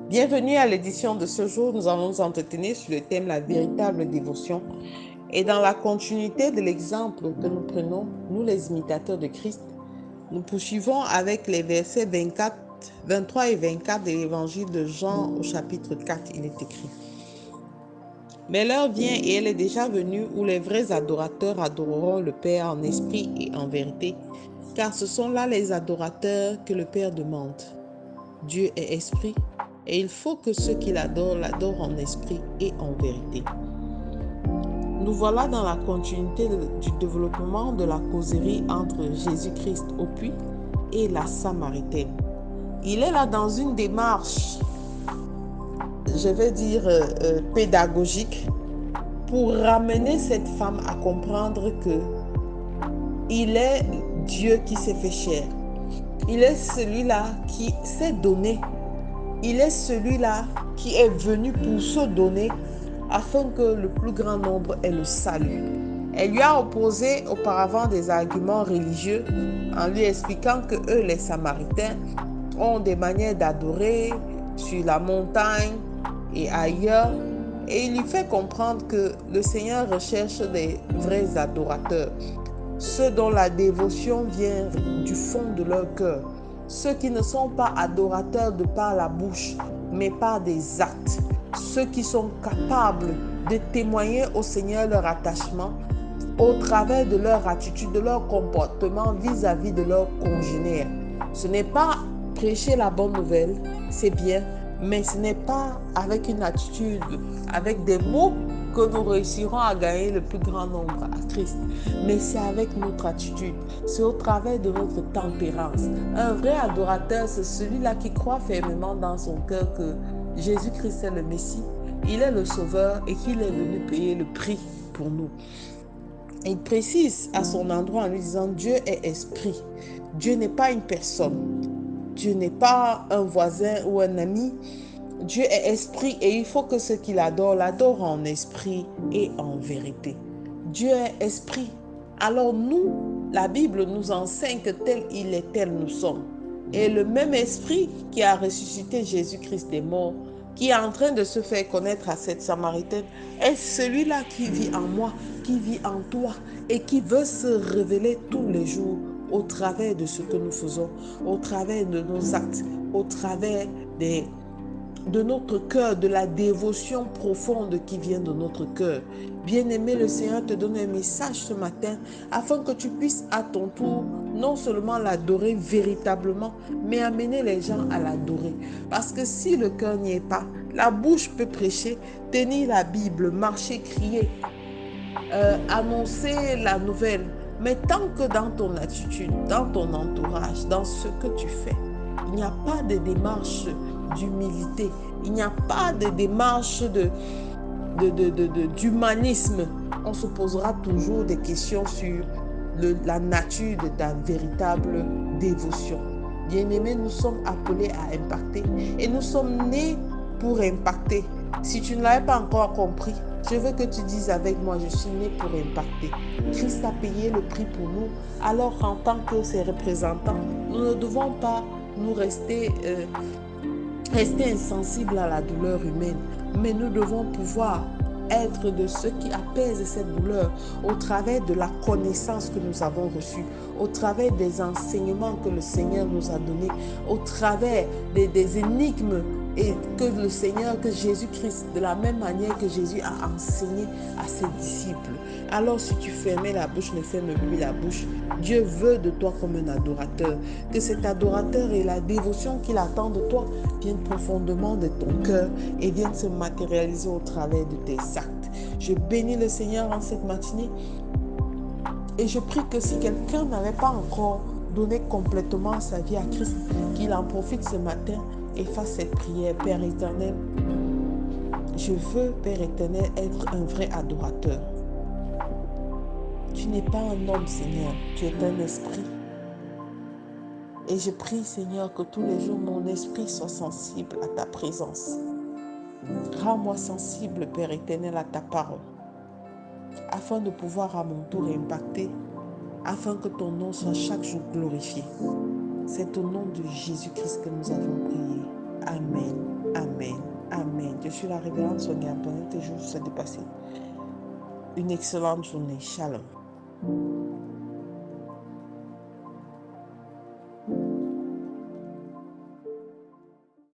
Bienvenue à l'édition de ce jour. Nous allons nous entretenir sur le thème la véritable dévotion. Et dans la continuité de l'exemple que nous prenons, nous les imitateurs de Christ, nous poursuivons avec les versets 23 et 24 de l'évangile de Jean au chapitre 4. Il est écrit: Mais l'heure vient et elle est déjà venue où les vrais adorateurs adoreront le Père en esprit et en vérité, car ce sont là les adorateurs que le Père demande. Dieu est esprit, et il faut que ceux qui l'adorent en esprit et en vérité. Nous voilà dans la continuité du développement de la causerie entre Jésus-Christ au puits et la Samaritaine. Il est là dans une démarche, je vais dire, pédagogique, pour ramener cette femme à comprendre que il est Dieu qui s'est fait chair. Il est celui-là qui s'est donné. Il est celui-là qui est venu pour se donner afin que le plus grand nombre ait le salut. Elle lui a opposé auparavant des arguments religieux en lui expliquant que eux, les Samaritains, ont des manières d'adorer sur la montagne et ailleurs. Et il lui fait comprendre que le Seigneur recherche des vrais adorateurs, ceux dont la dévotion vient du fond de leur cœur, ceux qui ne sont pas adorateurs de par la bouche, mais par des actes, ceux qui sont capables de témoigner au Seigneur leur attachement au travers de leur attitude, de leur comportement vis-à-vis de leurs congénères. Ce n'est pas prêcher la bonne nouvelle, c'est bien, mais ce n'est pas avec une attitude, avec des mots que nous réussirons à gagner le plus grand nombre à Christ. Mais c'est avec notre attitude, c'est au travers de notre tempérance. Un vrai adorateur, c'est celui-là qui croit fermement dans son cœur que Jésus-Christ est le Messie, il est le Sauveur et qu'il est venu payer le prix pour nous. Il précise à son endroit en lui disant: Dieu est esprit. Dieu n'est pas une personne. Dieu n'est pas un voisin ou un ami. Dieu est esprit et il faut que ceux qui l'adorent en esprit et en vérité. Dieu est esprit. Alors nous, la Bible nous enseigne que tel il est, tel nous sommes. Et le même esprit qui a ressuscité Jésus-Christ des morts, qui est en train de se faire connaître à cette Samaritaine, est celui-là qui vit en moi, qui vit en toi et qui veut se révéler tous les jours au travers de ce que nous faisons, au travers de nos actes, au travers de notre cœur, de la dévotion profonde qui vient de notre cœur. Bien-aimé, le Seigneur te donne un message ce matin afin que tu puisses à ton tour non seulement l'adorer véritablement, mais amener les gens à l'adorer. Parce que si le cœur n'y est pas, la bouche peut prêcher, tenir la Bible, marcher, crier, annoncer la nouvelle. Mais tant que dans ton attitude, dans ton entourage, dans ce que tu fais, il n'y a pas de démarche d'humilité, il n'y a pas de démarche d'humanisme, on se posera toujours des questions sur la nature de ta véritable dévotion. Bien-aimés, nous sommes appelés à impacter et nous sommes nés pour impacter. Si tu ne l'avais pas encore compris, je veux que tu dises avec moi: je suis né pour impacter. Christ a payé le prix pour nous. Alors en tant que ses représentants, nous ne devons pas nous rester insensibles à la douleur humaine, mais nous devons pouvoir être de ceux qui apaisent cette douleur au travers de la connaissance que nous avons reçue, au travers des enseignements que le Seigneur nous a donnés, au travers des énigmes et que le Seigneur, que Jésus-Christ, de la même manière que Jésus a enseigné à ses disciples. Alors si tu fermais la bouche, ne ferme plus la bouche. Dieu veut de toi comme un adorateur, que cet adorateur et la dévotion qu'il attend de toi viennent profondément de ton cœur et viennent se matérialiser au travers de tes actes. Je bénis le Seigneur en cette matinée et je prie que si quelqu'un n'avait pas encore donné complètement sa vie à Christ, qu'il en profite ce matin et fasse cette prière. Père éternel, je veux, Père éternel, être un vrai adorateur. Tu n'es pas un homme, Seigneur, tu es un esprit. Et je prie, Seigneur, que tous les jours, mon esprit soit sensible à ta présence. Rends-moi sensible, Père éternel, à ta parole, afin de pouvoir à mon tour impacter, afin que ton nom soit chaque jour glorifié. C'est au nom de Jésus-Christ que nous avons prié. Amen. Amen. Amen. Je suis la révérende Sonia Antoinette et je vous souhaite de passer une excellente journée. Shalom.